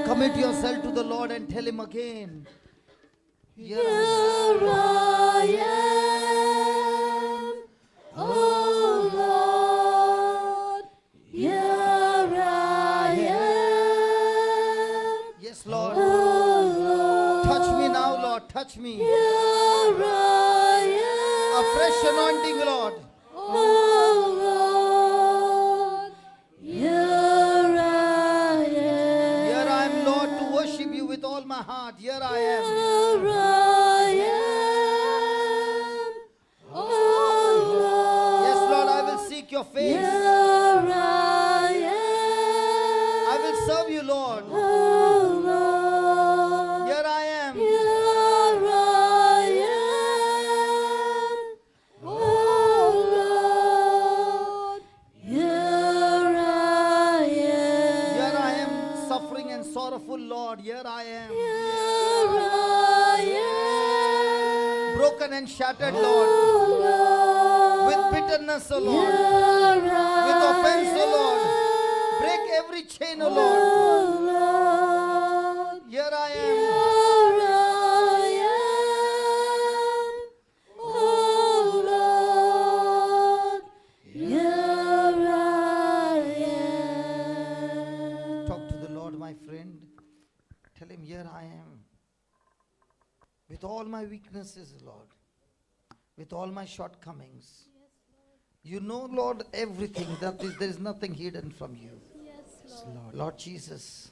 Commit yourself to the Lord and tell Him again. Here I am, oh Lord, here I am. Yes, Lord. Oh Lord, touch me now, Lord. Touch me. Here I am. A fresh anointing, Lord. Oh Lord, here I am. Here I am, Lord, to worship you with all my heart. Here I am. Here I am. Oh Lord. Yes, Lord, I will seek your face. Here I am. I will serve you, Lord. Oh Lord. Here I am. Here I am. Oh Lord. Here I am. Here I am, suffering and sorrowful, Lord. Here I am. Here I am. Broken and shattered, Lord. Oh Lord. With bitterness, O Lord. Here I With offense, O Lord. am. Break every chain, O Oh Lord. Lord. Tell him, here I am. With all my weaknesses, Lord. With all my shortcomings. You know, Lord, everything. There is nothing hidden from you. Yes, Lord Jesus,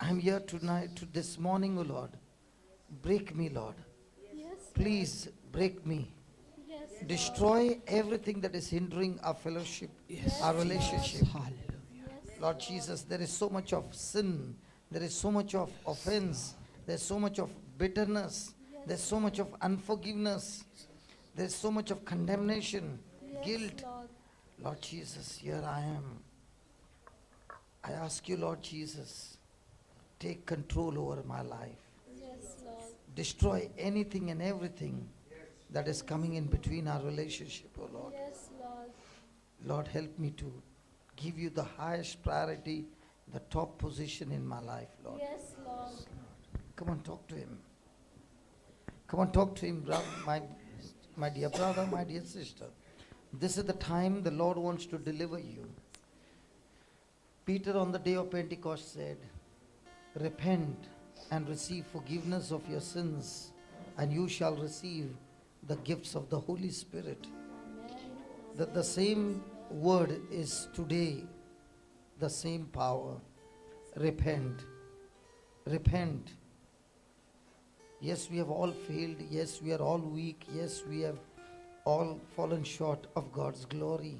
I'm here tonight, this morning, O Lord. Break me, Lord. Yes, Please break me. yes, Destroy everything that is hindering our fellowship, our relationship. Lord Jesus, there is so much of sin. There is so much of offense. There's so much of bitterness. There's so much of unforgiveness. There's so much of condemnation, guilt. Lord. Lord Jesus, here I am. I ask you, Lord Jesus, take control over my life. Yes, Lord. Destroy anything and everything that is coming in between our relationship, oh Lord. Yes, Lord. Lord, help me to give you the highest priority, the top position in my life, Lord. Yes, Lord. Come on, talk to him. Come on, talk to him, my dear brother, my dear sister. This is the time the Lord wants to deliver you. Peter on the day of Pentecost said, repent and receive forgiveness of your sins, and you shall receive the gifts of the Holy Spirit. That the same word is today, the same power. Repent. Repent. Yes, we have all failed. Yes, we are all weak. Yes, we have all fallen short of God's glory.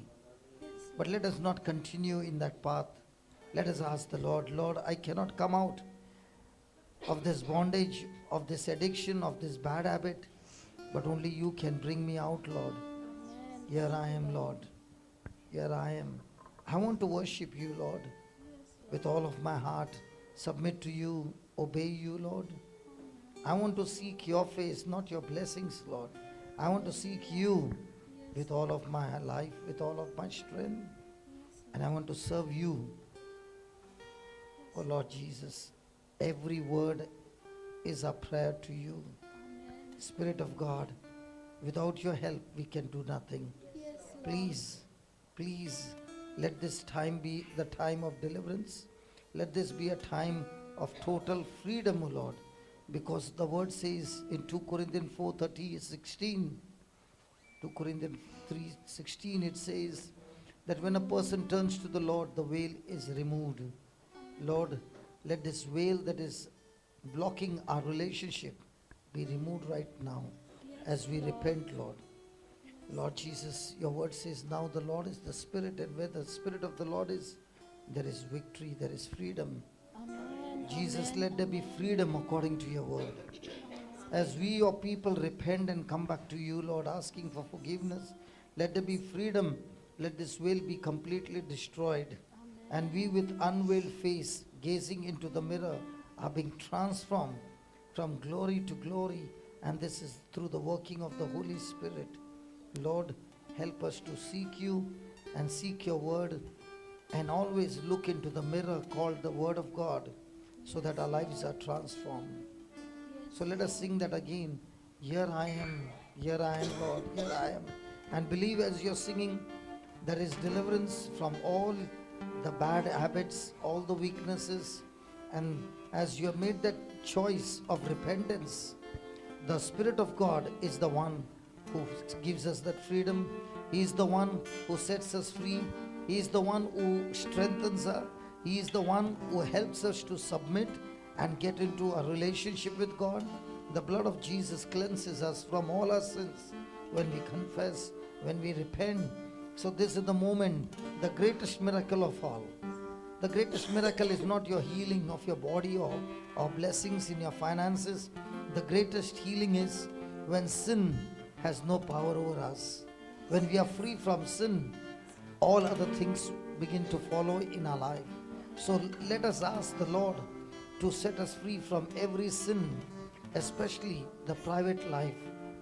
But let us not continue in that path. Let us ask the Lord, Lord, I cannot come out of this bondage, of this addiction, of this bad habit, but only you can bring me out, Lord. Here I am, Lord. Here I am. I want to worship you, Lord, with all of my heart. Submit to you, obey you, Lord. I want to seek your face, not your blessings, Lord. I want to seek you with all of my life, with all of my strength. And I want to serve you. Oh Lord Jesus, every word is a prayer to you. Spirit of God, without your help, we can do nothing. Please, please, let this time be the time of deliverance. Let this be a time of total freedom, O Lord. Because the word says in 2 Corinthians 4:16, 2 Corinthians 3:16, it says that when a person turns to the Lord, the veil is removed. Lord, let this veil that is blocking our relationship be removed right now as we repent, Lord. Lord Jesus, your word says now the Lord is the Spirit, and where the Spirit of the Lord is, there is victory, there is freedom. Amen. Jesus, Amen. let there be freedom according to your word. As we, your people, repent and come back to you, Lord, asking for forgiveness, let there be freedom. Let this veil be completely destroyed. And we, with unveiled face, gazing into the mirror, are being transformed from glory to glory. And this is through the working of the Holy Spirit. Lord, help us to seek you and seek your word, and always look into the mirror called the Word of God, so that our lives are transformed. So let us sing that again. Here I am, Lord, here I am. And believe as you're singing, there is deliverance from all the bad habits, all the weaknesses. And as you have made that choice of repentance, the Spirit of God is the one who gives us that freedom. He is the one who sets us free. He is the one who strengthens us. He is the one who helps us to submit and get into a relationship with God. The blood of Jesus cleanses us from all our sins when we confess, when we repent. So this is the moment, the greatest miracle of all. The greatest miracle is not your healing of your body or blessings in your finances. The greatest healing is when sin has no power over us. When we are free from sin, all other things begin to follow in our life. So let us ask the Lord to set us free from every sin, especially the private life,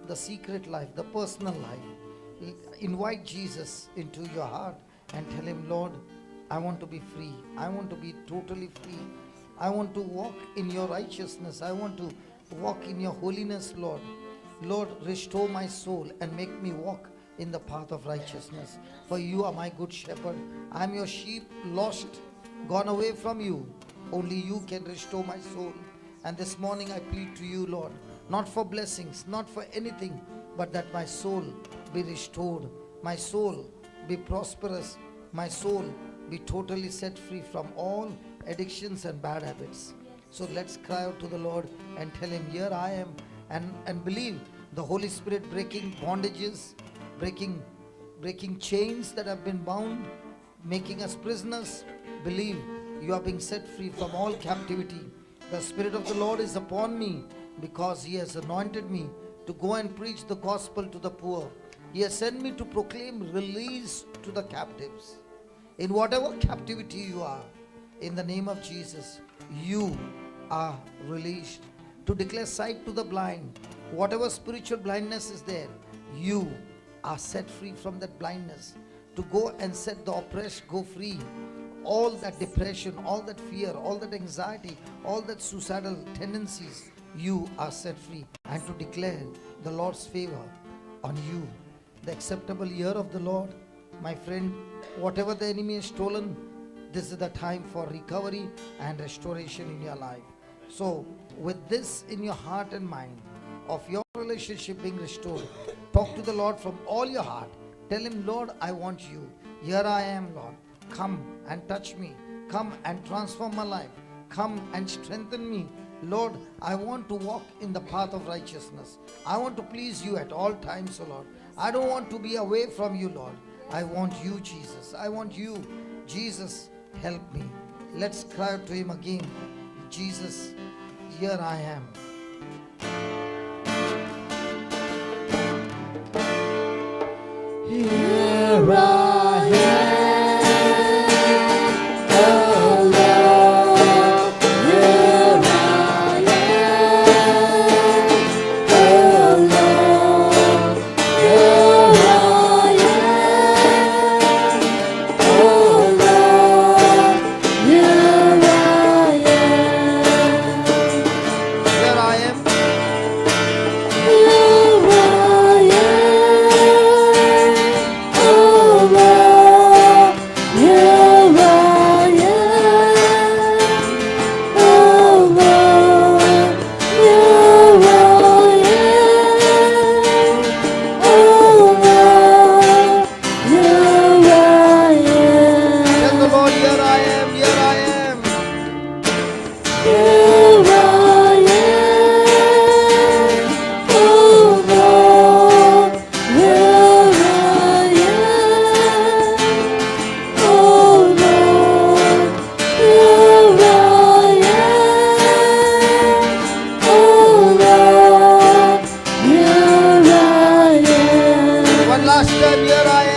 the secret life, the personal life. Invite Jesus into your heart and tell him, Lord, I want to be free. I want to be totally free. I want to walk in your righteousness. I want to walk in your holiness, Lord. Lord, restore my soul and make me walk in the path of righteousness. For you are my good shepherd. I am your sheep, lost, gone away from you. Only you can restore my soul. And this morning I plead to you, Lord, not for blessings, not for anything, but that my soul be restored, my soul be prosperous, my soul be totally set free from all addictions and bad habits. So let's cry out to the Lord and tell him, here I am, and believe the Holy Spirit breaking bondages, breaking chains that have been bound, making us prisoners. Believe you are being set free from all captivity. The Spirit of the Lord is upon me because He has anointed me to go and preach the gospel to the poor. He has sent me to proclaim release to the captives. In whatever captivity you are, in the name of Jesus, you are released. To declare sight to the blind, whatever spiritual blindness is there, you are set free from that blindness. To go and set the oppressed go free. All that depression, all that fear, all that anxiety, all that suicidal tendencies, you are set free. And to declare the Lord's favor on you. The acceptable year of the Lord. My friend, whatever the enemy has stolen, this is the time for recovery and restoration in your life. So, with this in your heart and mind, of your relationship being restored, talk to the Lord from all your heart. Tell Him, Lord, I want you. Here I am, Lord. Come and touch me. Come and transform my life. Come and strengthen me. Lord, I want to walk in the path of righteousness. I want to please you at all times, O Lord. I don't want to be away from you, Lord. I want you, Jesus. I want you. Jesus, help me. Let's cry out to Him again. Jesus, here I am. Here I am, oh Lord. Here I am, oh Lord. Here I am, oh Lord. Here I am. Here I am. Tell the Lord, here I am, here I am. One last time, here I am.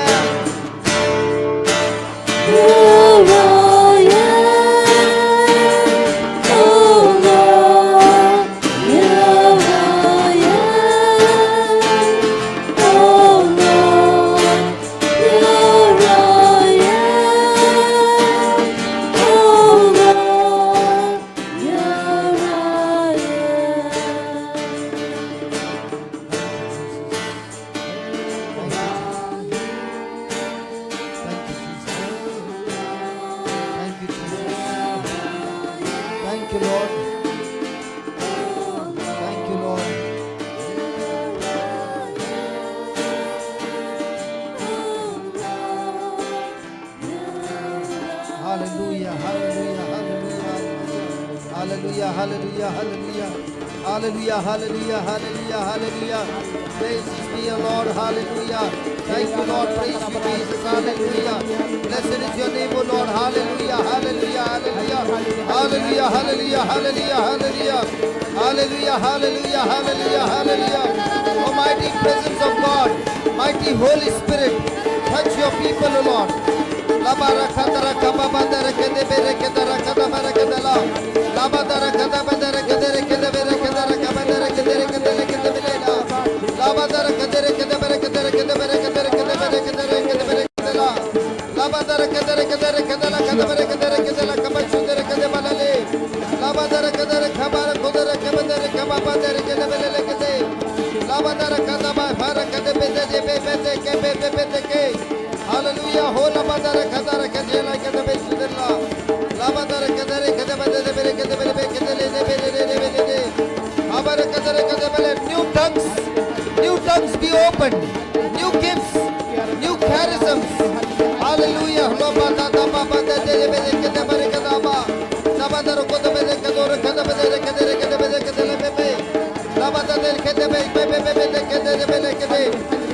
Thank you, Jesus. Thank you, Lord. Thank you, Lord. Hallelujah, hallelujah, hallelujah. Hallelujah, hallelujah, hallelujah. Hallelujah, hallelujah, hallelujah, hallelujah. Praise be your Lord, hallelujah. Thank you, Lord. Praise you, Jesus, hallelujah. Blessed is your name, O Lord, hallelujah, hallelujah, hallelujah. Hallelujah, hallelujah, hallelujah, hallelujah. Hallelujah, hallelujah, hallelujah, hallelujah. Almighty presence of God, mighty Holy Spirit, touch your people, O Lord. Hallelujah. Hola badara kadara kadela kadabeshidella. La badara kadare kadabade bere kadabere kadele bere tongues be opened, new gifts, new charisms. Hallelujah.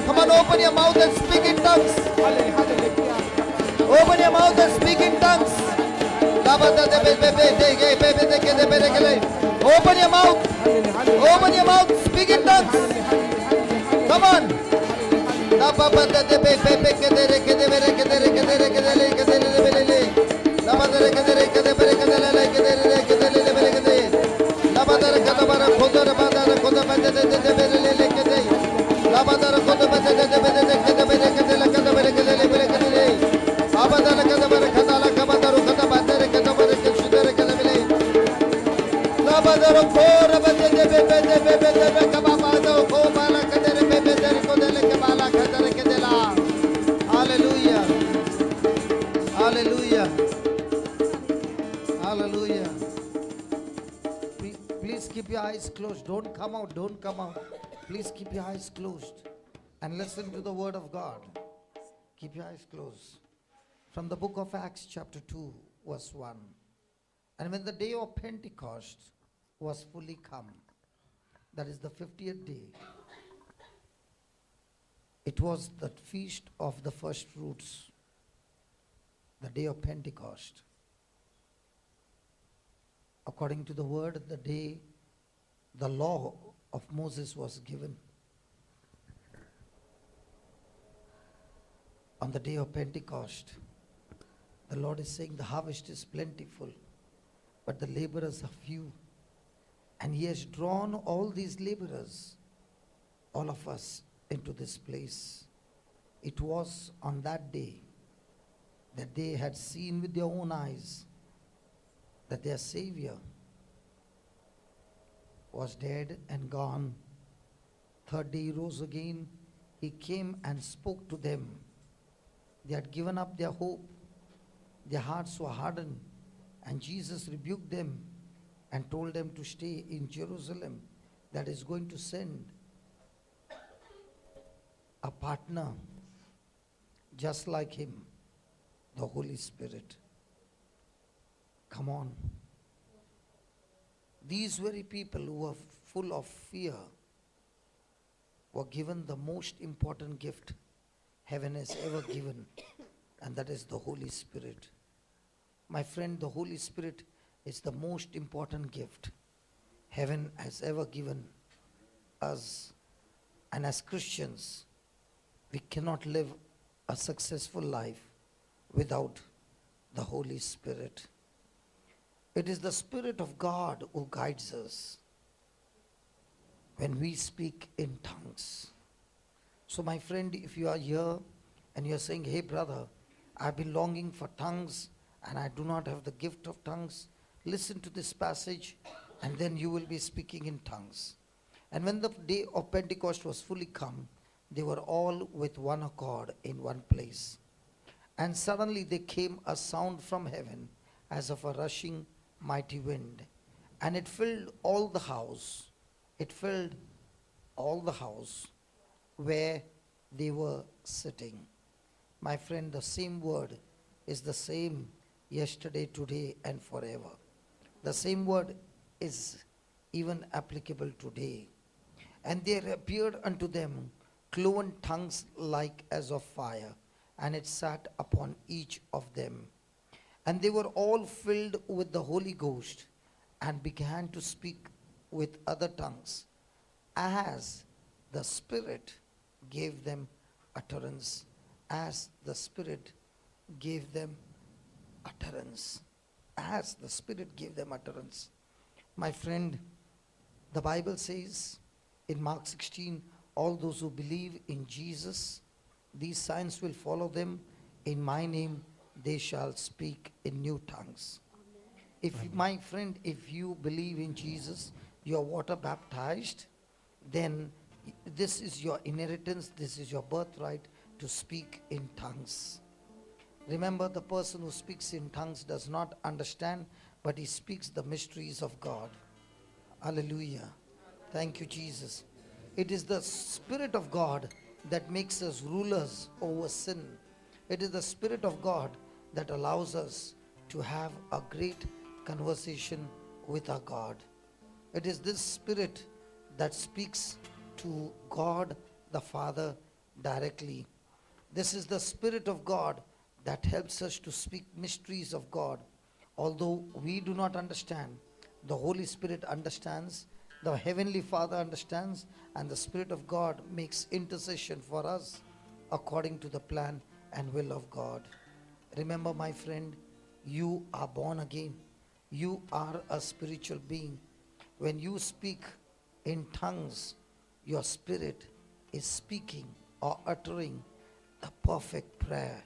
Come on, open your mouth and speak in tongues. Open your mouth and speak in tongues. Open your mouth. Open your mouth. Speak in tongues. Come on. Hallelujah. Hallelujah. Hallelujah. Please keep your eyes closed. Don't come out. Don't come out. Please keep your eyes closed and listen to the word of God. Keep your eyes closed. From the book of Acts chapter 2 verse 1. And when the day of Pentecost was fully come, that is the 50th day, it was the feast of the first fruits, the day of Pentecost. According to the word, the day the law of Moses was given. On the day of Pentecost, the Lord is saying the harvest is plentiful, but the laborers are few. And He has drawn all these laborers, all of us, into this place. It was on that day that they had seen with their own eyes that their Savior was dead and gone. Third day He rose again. He came and spoke to them. They had given up their hope. Their hearts were hardened. And Jesus rebuked them and told them to stay in Jerusalem, that is going to send a partner just like Him, the Holy Spirit. Come on. These very people who were full of fear were given the most important gift heaven has ever given, and that is the Holy Spirit. My friend, the Holy Spirit is the most important gift heaven has ever given us. And as Christians, we cannot live a successful life without the Holy Spirit. It is the Spirit of God who guides us when we speak in tongues. So my friend, if you are here and you are saying, hey brother, I've been longing for tongues and I do not have the gift of tongues, listen to this passage and then you will be speaking in tongues. And when the day of Pentecost was fully come, they were all with one accord in one place. And suddenly there came a sound from heaven as of a rushing mighty wind, and it filled all the house. It filled all the house where they were sitting. My friend, the same word is the same yesterday, today, and forever. The same word is even applicable today. And there appeared unto them cloven tongues like as of fire, and it sat upon each of them. And they were all filled with the Holy Ghost, and began to speak with other tongues, as the Spirit gave them utterance. As the Spirit gave them utterance. As the Spirit gave them utterance. My friend, the Bible says in Mark 16, all those who believe in Jesus, these signs will follow them. In my name they shall speak in new tongues. If my friend, if you believe in Jesus, you are water baptized, then this is your inheritance, this is your birthright to speak in tongues. Remember, the person who speaks in tongues does not understand, but he speaks the mysteries of God. Hallelujah. Thank you, Jesus. It is the Spirit of God that makes us rulers over sin. It is the Spirit of God that allows us to have a great conversation with our God. It is this Spirit that speaks to God the Father directly. This is the Spirit of God that helps us to speak mysteries of God. Although we do not understand, the Holy Spirit understands, the Heavenly Father understands, and the Spirit of God makes intercession for us according to the plan and will of God. Remember, my friend, you are born again. You are a spiritual being. When you speak in tongues, your spirit is speaking or uttering the perfect prayer.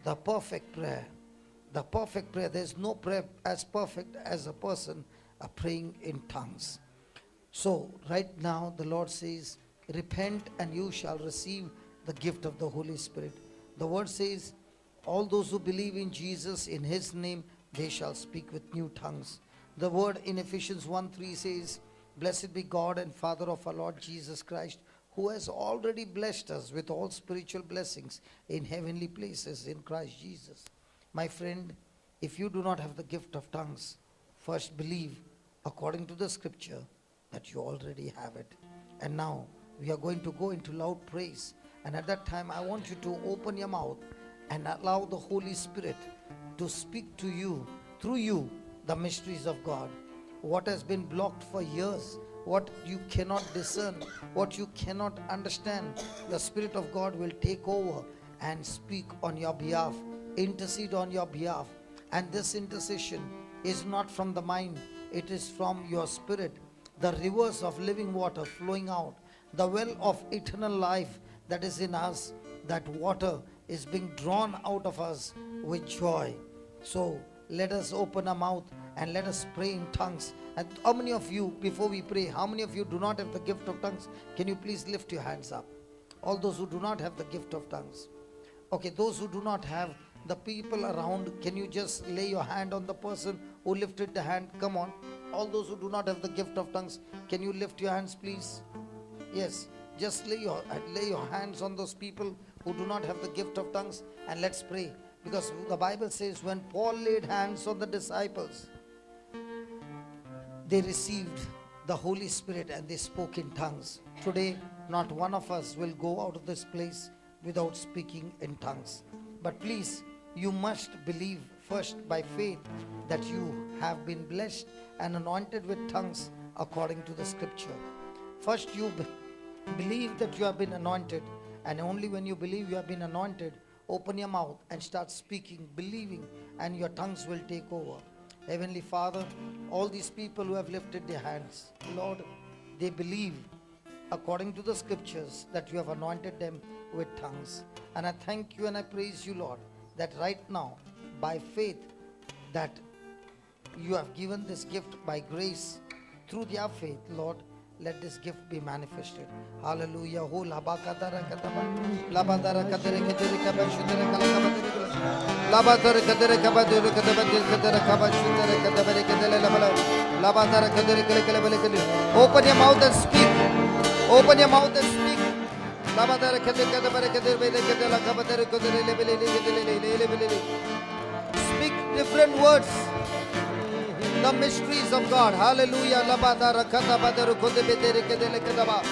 The perfect prayer. The perfect prayer. There's no prayer as perfect as a person praying in tongues. So right now the Lord says, repent and you shall receive the gift of the Holy Spirit. The word says, all those who believe in Jesus, in His name, they shall speak with new tongues. The word in Ephesians 1:3 says, blessed be God and Father of our Lord Jesus Christ, who has already blessed us with all spiritual blessings in heavenly places in Christ Jesus. My friend, if you do not have the gift of tongues, first believe according to the scripture that you already have it. And now we are going to go into loud praise. And at that time, I want you to open your mouth and allow the Holy Spirit to speak to you, through you, the mysteries of God. What has been blocked for years, what you cannot discern, what you cannot understand, the Spirit of God will take over and speak on your behalf, intercede on your behalf. And this intercession is not from the mind, it is from your spirit. The rivers of living water flowing out, the well of eternal life that is in us, that water is being drawn out of us with joy. So let us open our mouth and let us pray in tongues. And how many of you, before we pray, how many of you do not have the gift of tongues? Can you please lift your hands up? All those who do not have the gift of tongues. Okay, those who do not have, the people around, can you just lay your hand on the person who lifted the hand? Come on. All those who do not have the gift of tongues, can you lift your hands, please? Yes, just lay your hands on those people who do not have the gift of tongues, and let's pray. Because the Bible says when Paul laid hands on the disciples, they received the Holy Spirit and they spoke in tongues. Today, not one of us will go out of this place without speaking in tongues. But please, you must believe first by faith that you have been blessed and anointed with tongues according to the scripture. First you believe that you have been anointed, and only when you believe you have been anointed, open your mouth and start speaking, believing, and your tongues will take over. Heavenly Father, all these people who have lifted their hands, Lord, they believe according to the scriptures that you have anointed them with tongues. And I thank you and I praise you, Lord, that right now, by faith, that you have given this gift by grace through their faith, Lord. Let this gift be manifested. Hallelujah. Ho labakadara kataba labadara kadere kadere kabashudere kalakabadere labadara kadere kabadere kadere kabashudere kadere kadere labadara kadere kadere. Open your mouth and speak. Open your mouth and speak. Labadara kadere kadere kadere kabadere kadere. Speak different words. The mysteries of God. Hallelujah. Labadara kadabadaru kodebedere kedele kadaba.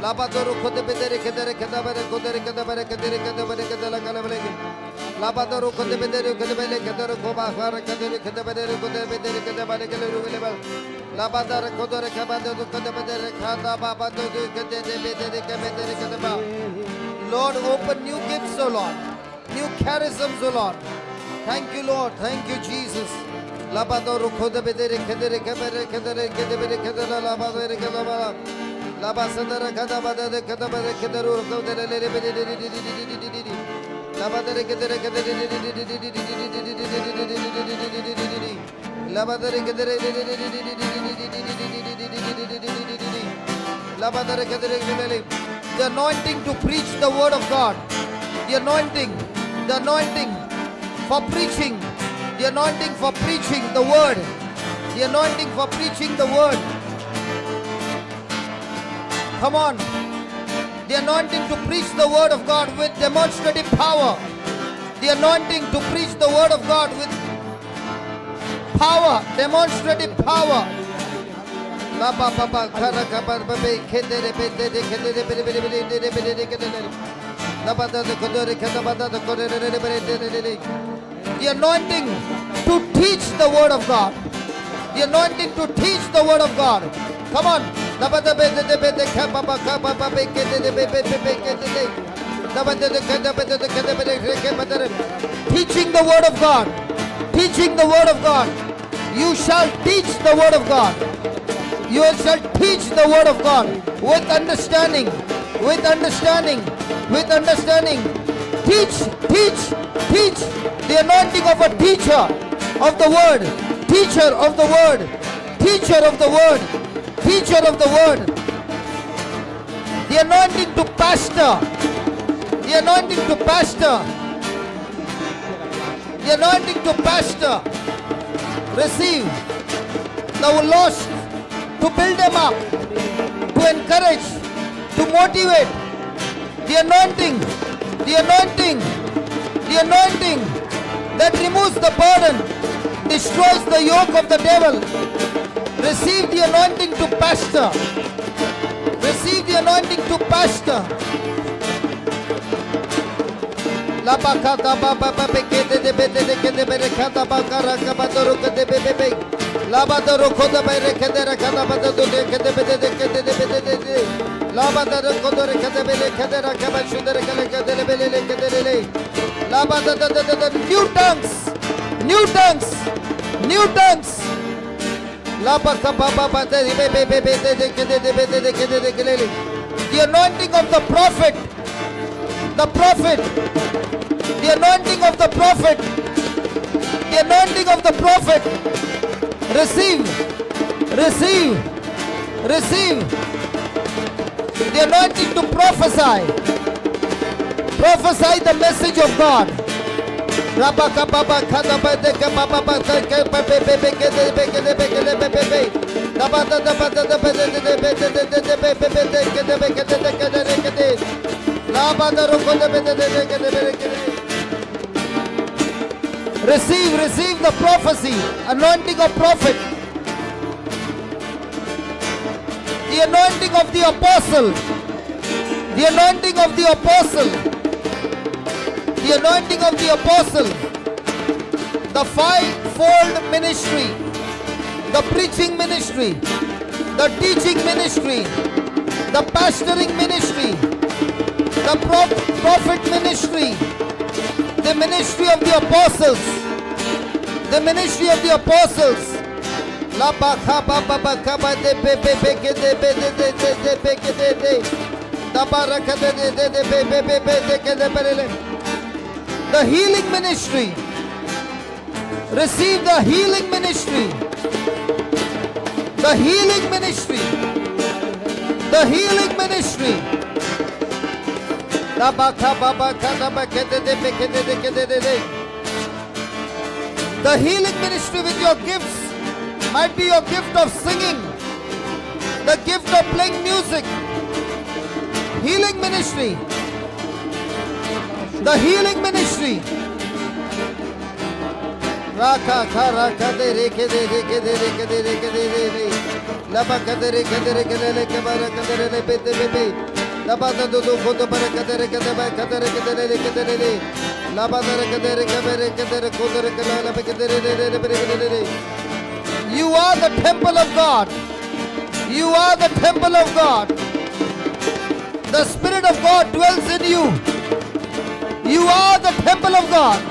Labadaru kodebedere kedere kadabare kodere kadabare kedere kadabare kedela kalabale. Labadaru kodebedere kodebele kedere kobahara kedere kadabare kodebedere kadabare kedere. Labadara kodere kabadaru kodebedere kadaba baduru kedebedere kedere kadaba. Lord, open new gifts, O Lord. New charisms, O Lord. Thank you, Lord. Thank you, Jesus. Labadoro kodebedere kedere kebere kedere kedere kedere labadere kedere labasandara kadabadere kadabadere kedere kodere lebedere labadere kedere kedere labadere kedere labadere kedere. The anointing to preach the word of God, the anointing for preaching, the anointing for preaching the word, the anointing for preaching the word. Come on, The anointing to preach the word of God with demonstrative power. The anointing to preach the word of God with power, demonstrative power. The anointing to teach the word of God. The anointing to teach the word of God. Come on. Teaching the word of God. Teaching the word of God. You shall teach the word of God. You shall teach the word of God with understanding. With understanding. With understanding. Teach, teach, teach. The anointing of a teacher of the word. Teacher of the word. Teacher of the word. Teacher of the word. The anointing to pastor. The anointing to pastor. The anointing to pastor. Receive. The lost, to build them up, to encourage, to motivate. The anointing. The anointing. The anointing that removes the burden, destroys the yoke of the devil. Receive the anointing to pastor. Receive the anointing to pastor. La bakata baba beke de bede de kede bere kata bakara kabadoro kede bebe. La badoro koda bere kede rakata badado de kede bede de kede de bede de. La badoro koda re kede bele kede rakaba shudere kede kede bele kede le. La badada de new tongues. New tongues. New tongues. La bakata baba de bebe de kede de bede de kede de kede le. The anointing of the prophet. The prophet. The anointing of the prophet. The anointing of the prophet. Receive. Receive. Receive. The anointing to prophesy. Prophesy the message of God. Receive the prophecy, anointing of prophet, the anointing of the apostle, the anointing of the apostle, the anointing of the apostle, the fivefold ministry, the preaching ministry, the teaching ministry, the pastoring ministry, the prophet ministry, the ministry of the apostles, the ministry of the apostles. La baka baba baka ba de be be be ke de be de de de de be ke de de. Da baraka de de de de be be be be de ke de berele. The healing ministry. Receive the healing ministry. The healing ministry. The healing ministry. La baka baba ka ba ke de de be ke de de ke de de. The healing ministry with your gifts might be your gift of singing, the gift of playing music. Healing ministry. The healing ministry. Raka karaka de reke de reke de reke de reke de re. Laba kade reke de reke de reke bara kade re be de be. Laba da do do kodo bara kade reke de ba kade reke de reke de re. Laba da reke de reke be reke de kodo reke la be kade re re. You are the temple of God. You are the temple of God. The Spirit of God dwells in you. You are the temple of God.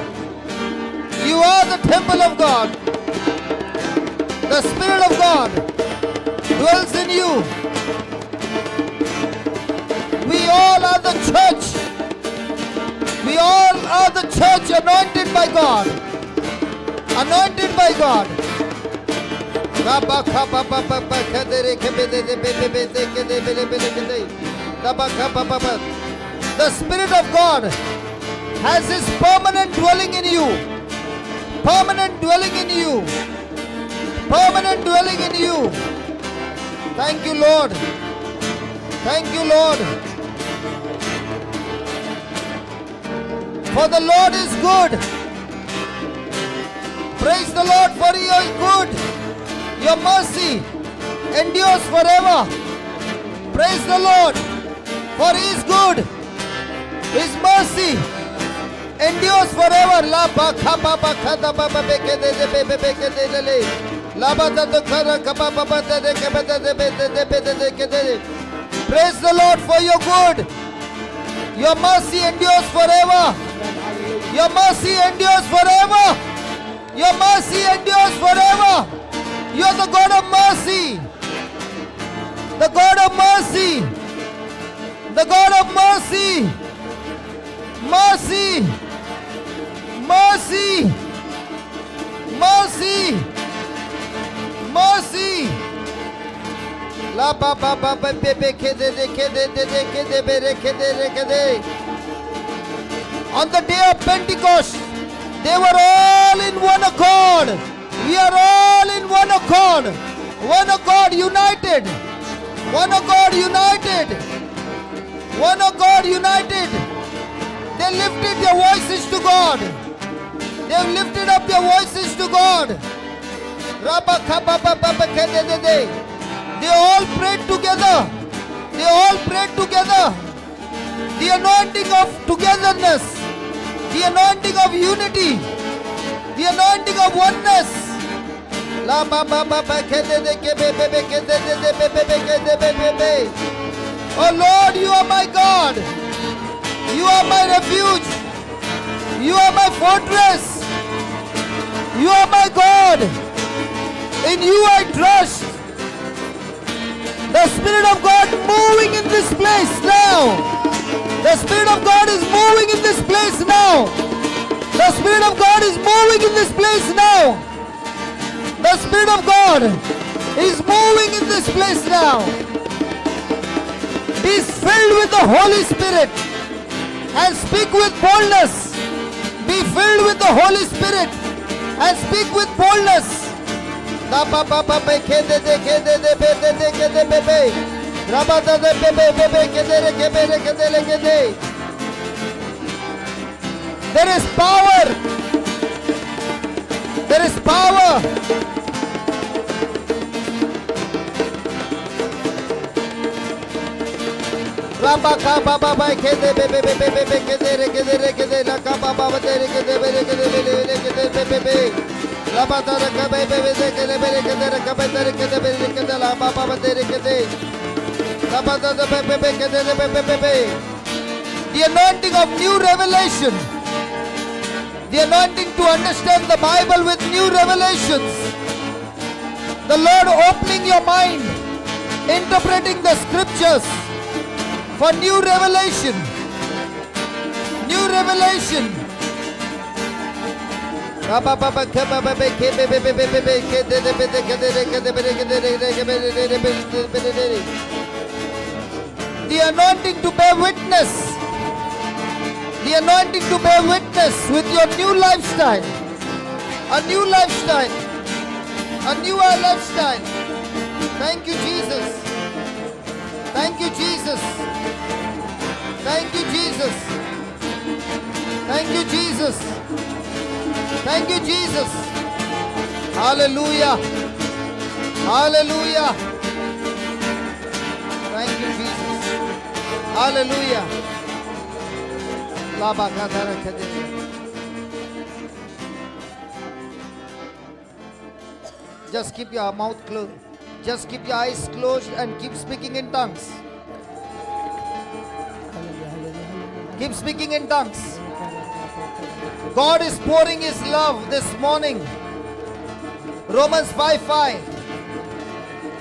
You are the temple of God. The Spirit of God dwells in you. We all are the church. We all are the church anointed by God. Anointed by God. The Spirit of God has His permanent dwelling in you. Permanent dwelling in you. Permanent dwelling in you. Thank you, Lord. Thank you, Lord. For the Lord is good. Praise the Lord, for He is good. Your mercy endures forever. Praise the Lord, for He is good. His mercy endures forever. La ba kha ba ba kha da ba ba be ke de de be be ke de de le. La ba da da kha ra kha ba ba ba de de ke be de de be de ke de. Praise the Lord for your good. Your mercy endures forever. Your mercy endures forever. Your mercy endures forever. You are the God of mercy. The God of mercy. The God of mercy. Mercy. Mercy. Mercy. Mercy. La ba ba ba ba be be ke de de ke de de de ke de be re ke de. On the day of Pentecost, they were all in one accord. We are all in one accord. One accord united. One accord united. One accord united. They lifted their voices to God. They have lifted up their voices to God. They all prayed together. They all prayed together. The anointing of togetherness. The anointing of unity. The anointing of oneness. Oh Lord, you are my God. You are my refuge. You are my fortress. You are my God. In you I trust. The Spirit of God moving in this place now. The Spirit of God is moving in this place now. The Spirit of God is moving in this place now. The Spirit of God is moving in this place now. Be filled with the Holy Spirit and speak with boldness. Be filled with the Holy Spirit and speak with boldness. There is power. There is power. The anointing of new revelation. The anointing to understand the Bible with new revelations. The Lord opening your mind, interpreting the scriptures for new revelation. New revelation. The anointing to bear witness. The anointing to bear witness with your new lifestyle. A new lifestyle. A newer lifestyle. Thank you, Jesus. Thank you, Jesus. Thank you, Jesus. Thank you, Jesus. Thank you, Jesus. Hallelujah. Hallelujah. Thank you, Jesus. Hallelujah. Just keep your mouth closed. Just keep your eyes closed and keep speaking in tongues. Keep speaking in tongues. God is pouring His love this morning. Romans 5:5.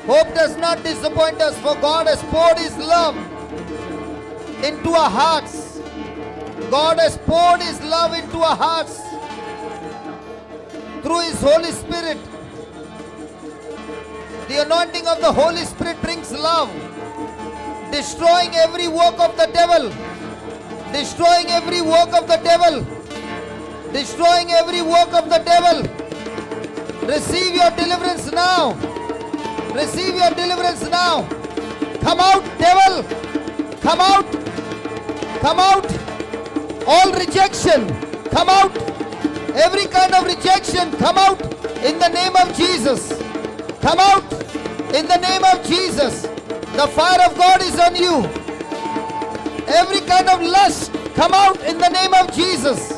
Hope does not disappoint us, for God has poured His love into our hearts. God has poured His love into our hearts through His Holy Spirit. The anointing of the Holy Spirit brings love, destroying every work of the devil. Destroying every work of the devil. Destroying every work of the devil. Receive your deliverance now. Receive your deliverance now. Come out, devil. Come out. Come out. All rejection, come out. Every kind of rejection, come out in the name of Jesus. Come out in the name of Jesus. The fire of God is on you. Every kind of lust, come out in the name of Jesus.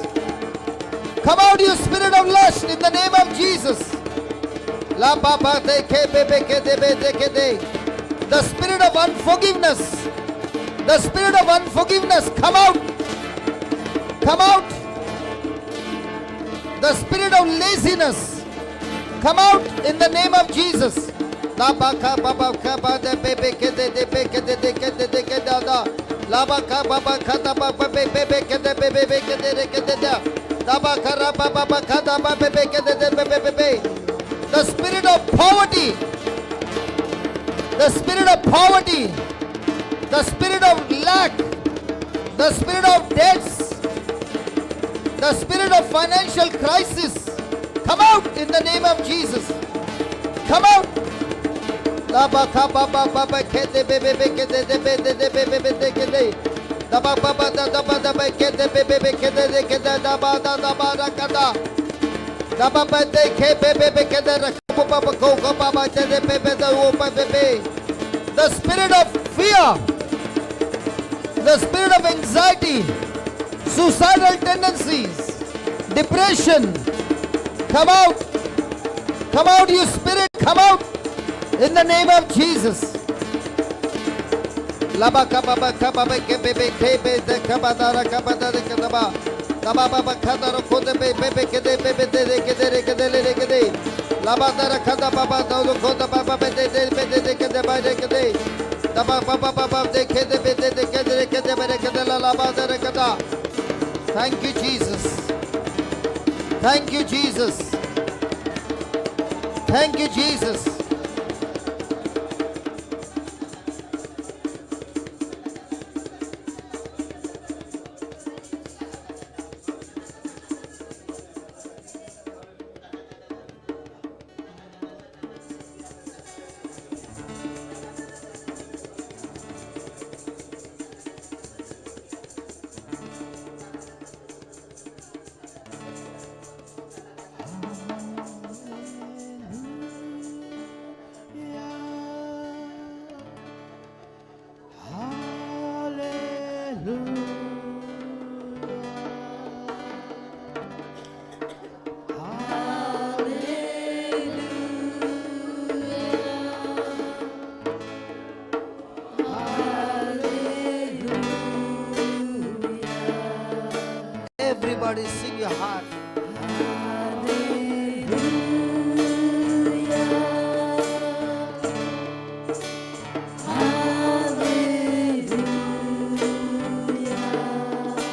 Come out, you spirit of lust, in the name of Jesus. The spirit of unforgiveness. The spirit of unforgiveness, come out. Come out. The spirit of laziness, come out in the name of Jesus. The spirit of poverty, the spirit of poverty, the spirit of lack, the spirit of debts, the spirit of financial crisis, come out in the name of Jesus. Come out. The spirit of fear, the spirit of anxiety, suicidal tendencies, depression, come out. Come out, you spirit, come out in the name of Jesus. Thank you, Jesus. Thank you, Jesus. Thank you, Jesus. Everybody sing your heart.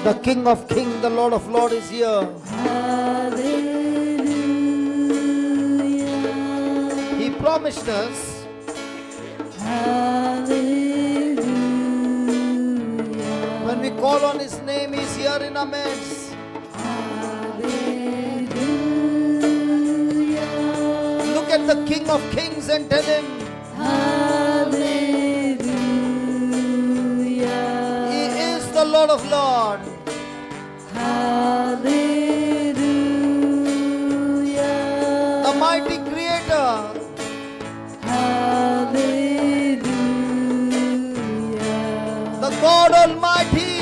The King of Kings, the Lord of Lords is here. He promised us when we call on His name, He's here in our midst. Look at the King of Kings and tell Him, He is the Lord of Lords. The mighty Creator. The God Almighty.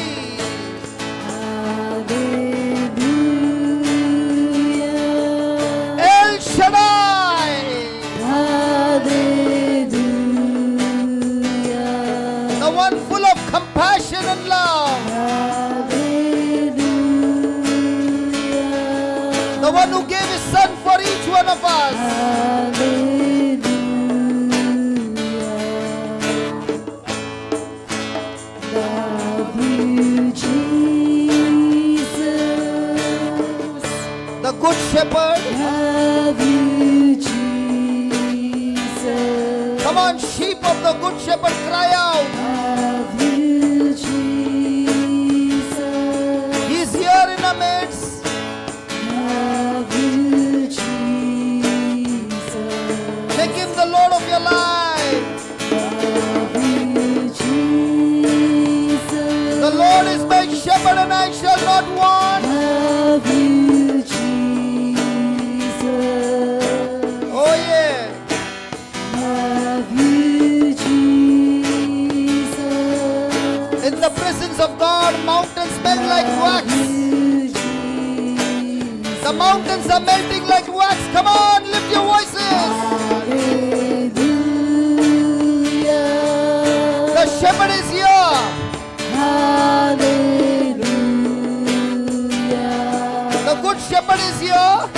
El Shaddai. The one full of compassion and love. The one who gave His Son for each one of us. The Good Shepherd. Come on, sheep of the Good Shepherd, cry out. He's here in our midst. Make Him the Lord of your life. The Lord is my shepherd and I shall not like wax. The mountains are melting like wax. Come on, lift your voices. The shepherd is here. The good shepherd is here.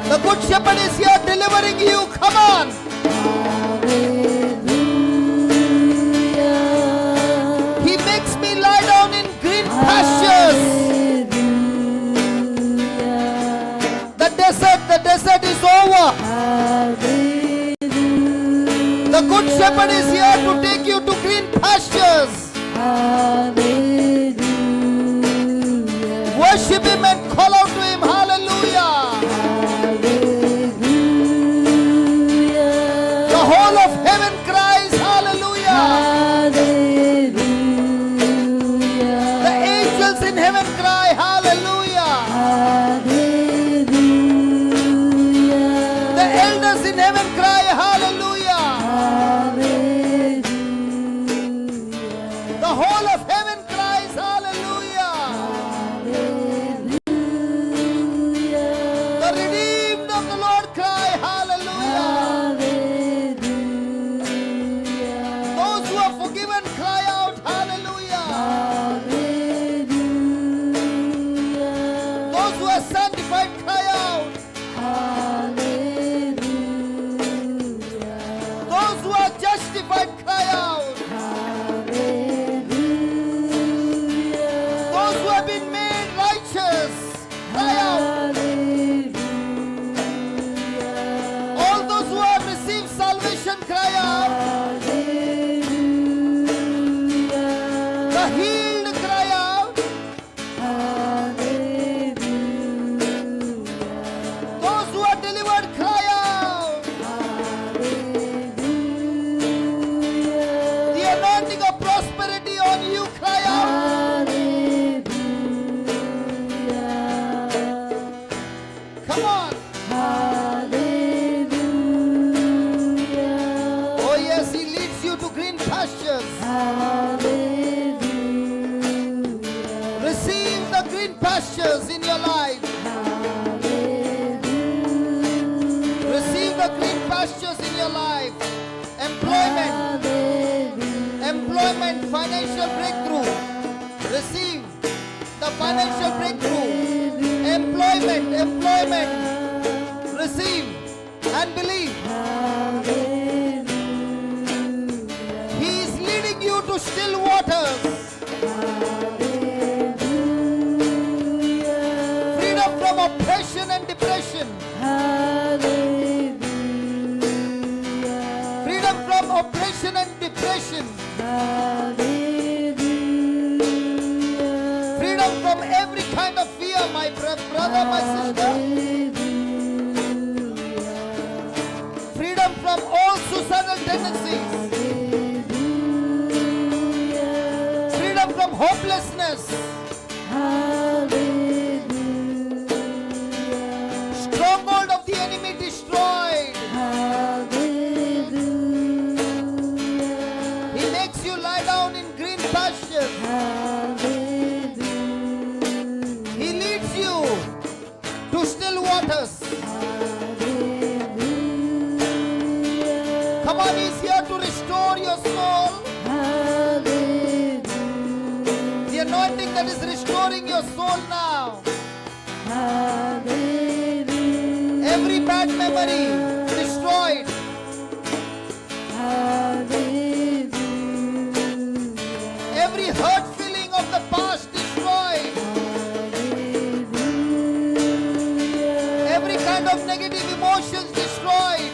The good shepherd is here delivering you. Come on. He makes me lie down in green pastures. The desert is over. The good shepherd is here to take you to green pastures. Worship him and call out to him. Hallelujah. The whole of heaven cries hallelujah. The angels in heaven cry hallelujah. The elders in heaven cry hallelujah. The whole of heaven cries hallelujah. The redeemed of the Lord cry hallelujah. Those who are forgiven cry out hallelujah. Those who are sanctified cry out. Those who are justified cry out. Those who have been made righteous cry out. All those who have received salvation cry out. The healed cry out. Those who are delivered cry out. The anointing of prosperity on you cry out. Come on. Oh yes, he leads you to green pastures. Receive the green pastures in your life. Receive the green pastures in your life. Employment, financial breakthrough. Receive the financial breakthrough. Employment. Receive and believe. He is leading you to still waters. Freedom from oppression and depression. Freedom from oppression and depression. Freedom from every kind of fear, my brother, my sister. Freedom from all suicidal tendencies. Freedom from hopelessness. Stronghold of the enemy destroyed. He makes you lie down in green pastures. He leads you to still waters. Come on, he's here to restore your soul. The anointing that is restoring your soul now. Every bad memory destroyed. Every hurt feeling of the past destroyed. Every kind of negative emotions destroyed.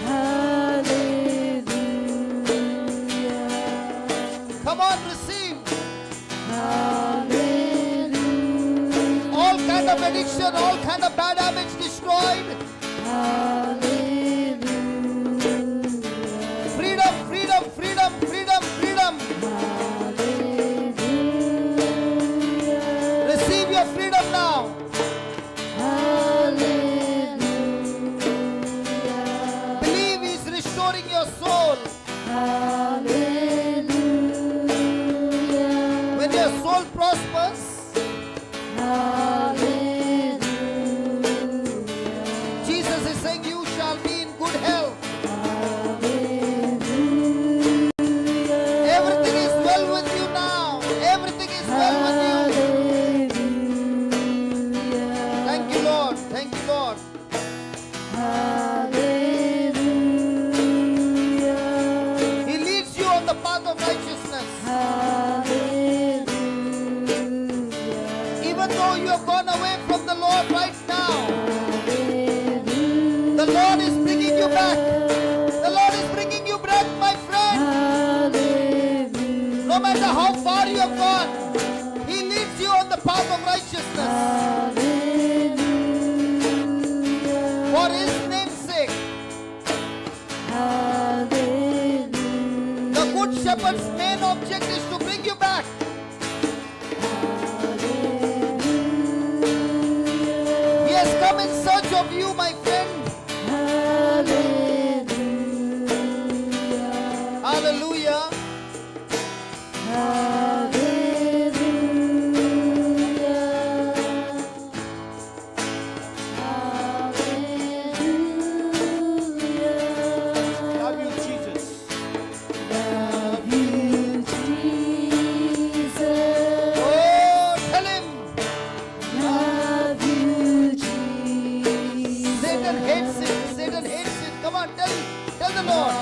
Come on, receive. All kind of addiction, all kind of bad habits destroyed. Freedom, freedom, freedom, freedom, freedom. Receive your freedom now. Even though you have gone away from the Lord right now, the Lord is bringing you back. The Lord is bringing you back, my friend. No matter how far you have gone, He leads you on the path of righteousness. For His name's sake. The Good Shepherd's main object is to bring you back. He has come in search of you, my friend. Hallelujah. Love you, Jesus. Oh, tell Him. Satan hates it. Satan hates it. Come on, tell the Lord.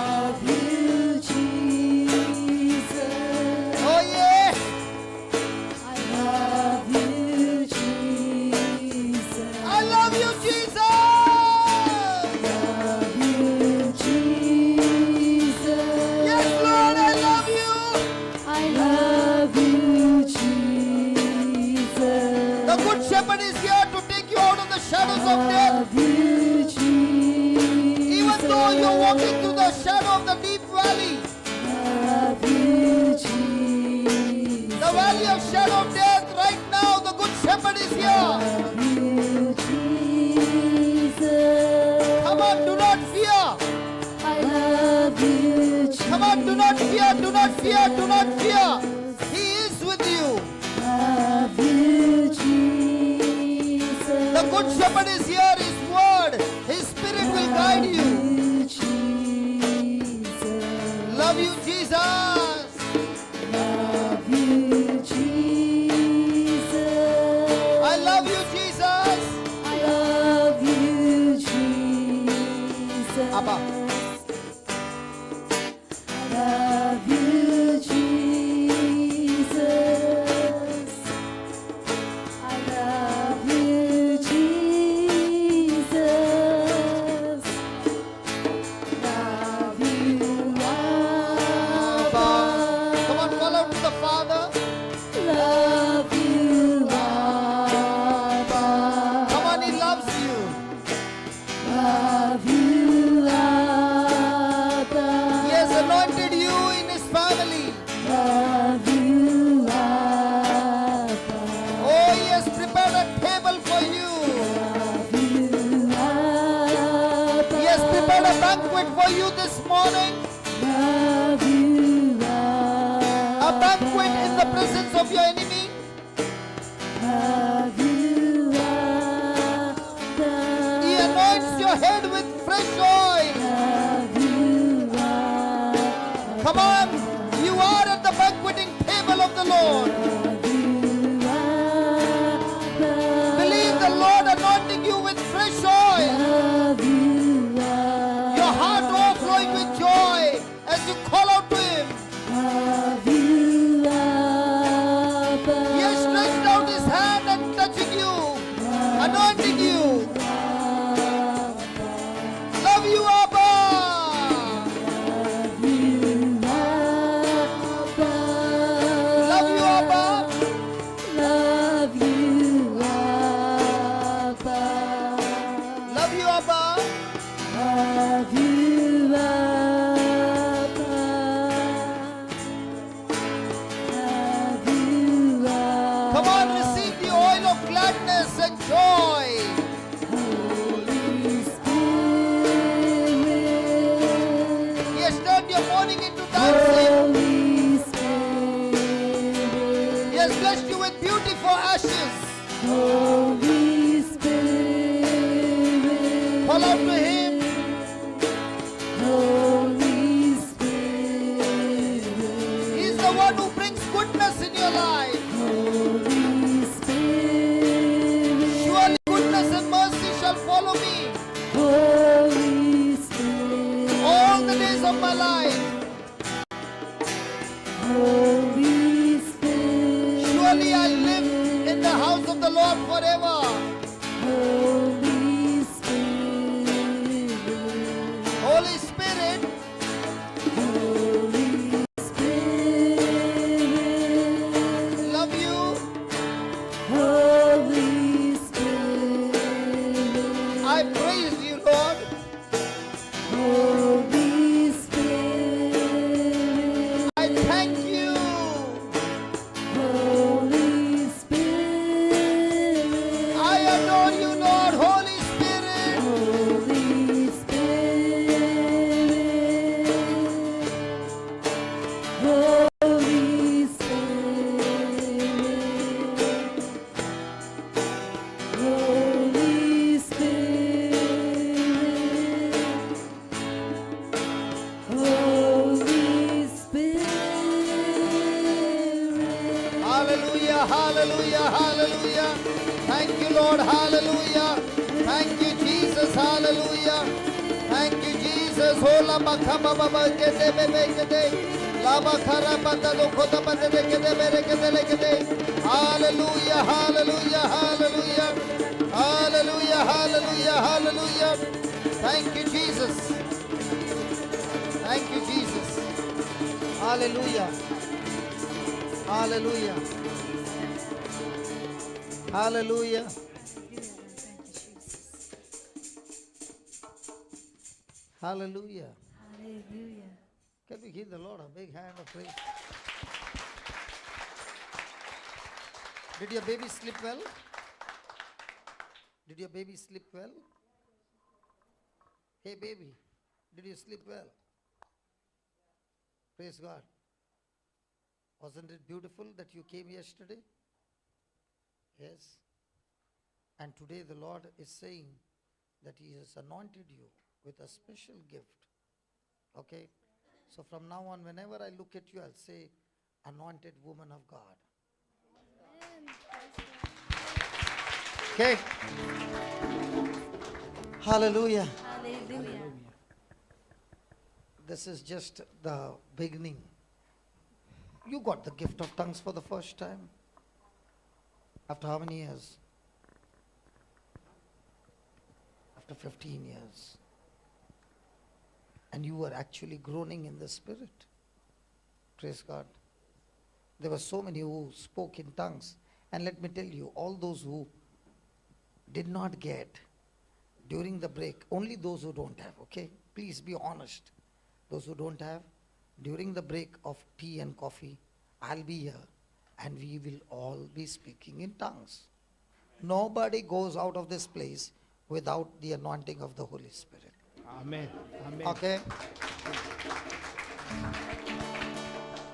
Oh, yes. I love you, Jesus. Yes, Lord, I love you. The Good Shepherd is here to take you out of the shadows of death. Even though you're walking through the shadow of the deep valley, the valley of shadow of death, right now, the Good Shepherd is here. Come on, do not fear. Come on, do not fear, do not fear, do not fear. He is with you. The Good Shepherd is here, His word, His Spirit will guide you. Love you, Jesus. I love you, Jesus. Abba. Abba. Come on, call out to the Father. Come on, He loves you. He has anointed you in His family. Oh, He has prepared a table for you. He has prepared a banquet for you this morning. A banquet in the presence of your enemy. He anoints your head with fresh oil. Come on, you are at the banqueting table of the Lord. Believe the Lord anointing you with fresh oil. Your heart overflowing with joy as you call out to Him. He has stretched out His hand and touching you, anointing you. Love you, Abba. Love you, Abba. Love you, Abba. Come on, receive the oil of gladness and joy. He has turned your morning into dancing. He has blessed you with beauty for ashes. Call out to Him. He is the one who brings goodness in your life. Surely goodness and mercy shall follow me all the days of my life. Surely I live in the house of the Lord Lord forever. Holy Spirit, Holy Spirit, Holy Spirit, love you. Holy Spirit, I praise you, Lord. Holy Spirit, I thank you. Holy Spirit, I adore you, Lord. Holy Spirit, Holy Spirit, Holy Spirit, Holy Spirit, Holy Spirit. hallelujah, hallelujah, hallelujah. Thank you, Lord, hallelujah. Thank you, Jesus, hallelujah. Thank you, Jesus. Hola bakaba baba kete bebe kete. Laba khara bata do khoda bata de kete mere kete le kete. Hallelujah, hallelujah, hallelujah. Hallelujah, hallelujah, hallelujah. Thank you, Jesus. Thank you, Jesus. Hallelujah. Hallelujah. Hallelujah. Hallelujah. Hallelujah. Can we give the Lord a big hand of praise? Did your baby sleep well? Did your baby sleep well? Hey baby, did you sleep well? Praise God. Wasn't it beautiful that you came yesterday? Yes. And today the Lord is saying that He has anointed you with a special gift. Okay? So from now on, whenever I look at you, I'll say, anointed woman of God. Okay? Hallelujah. Hallelujah. This is just the beginning. You got the gift of tongues for the first time. After how many years? After 15 years. And you were actually groaning in the spirit. Praise God. There were so many who spoke in tongues. And let me tell you, all those who did not get during the break, only those who don't have, okay? Please be honest. Those who don't have, during the break of tea and coffee, I'll be here and we will all be speaking in tongues. Nobody goes out of this place without the anointing of the Holy Spirit. Amen. Amen. Okay?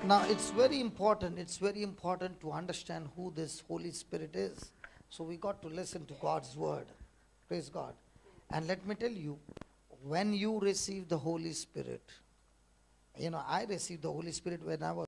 Now it's very important to understand who this Holy Spirit is. So we got to listen to God's word. Praise God. And let me tell you, when you receive the Holy Spirit, I received the Holy Spirit when I was